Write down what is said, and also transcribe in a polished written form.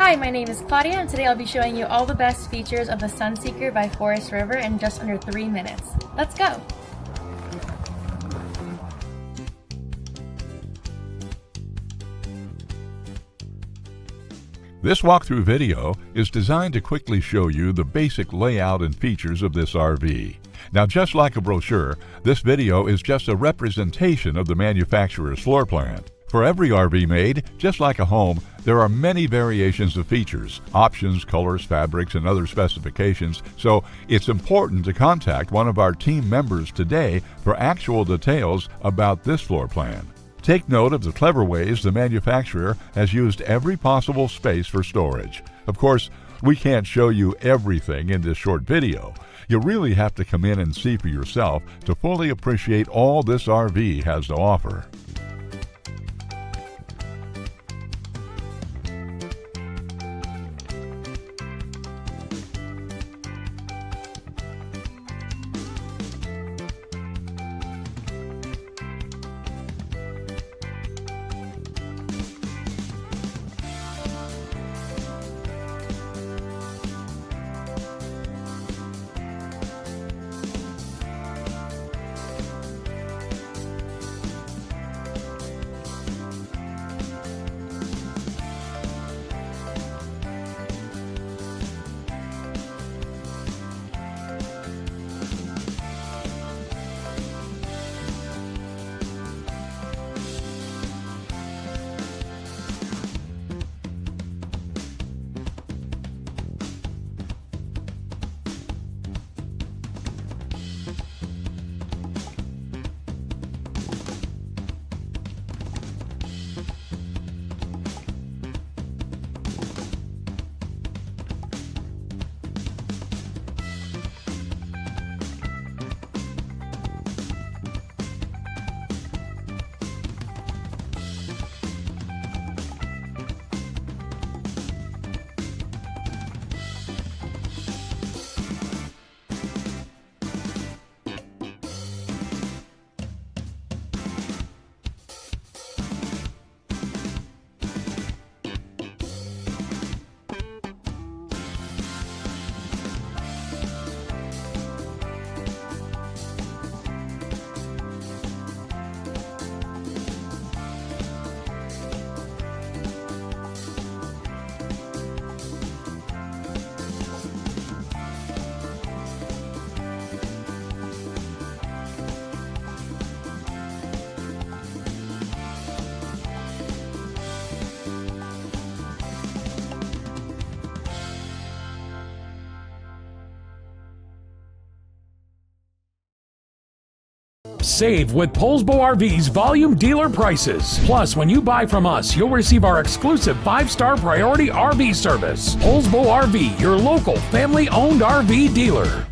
Hi, my name is Claudia, and today I'll be showing you all the best features of the Sunseeker by Forest River in just under 3 minutes. Let's go! This walkthrough video is designed to quickly show you the basic layout and features of this RV. Now, just like a brochure, this video is just a representation of the manufacturer's floor plan. For every RV made, just like a home, there are many variations of features, options, colors, fabrics, and other specifications, so it's important to contact one of our team members today for actual details about this floor plan. Take note of the clever ways the manufacturer has used every possible space for storage. Of course, we can't show you everything in this short video. You really have to come in and see for yourself to fully appreciate all this RV has to offer. Save with Poulsbo RV's volume dealer prices. Plus, when you buy from us, you'll receive our exclusive 5-star priority RV service. Poulsbo RV, your local family-owned RV dealer.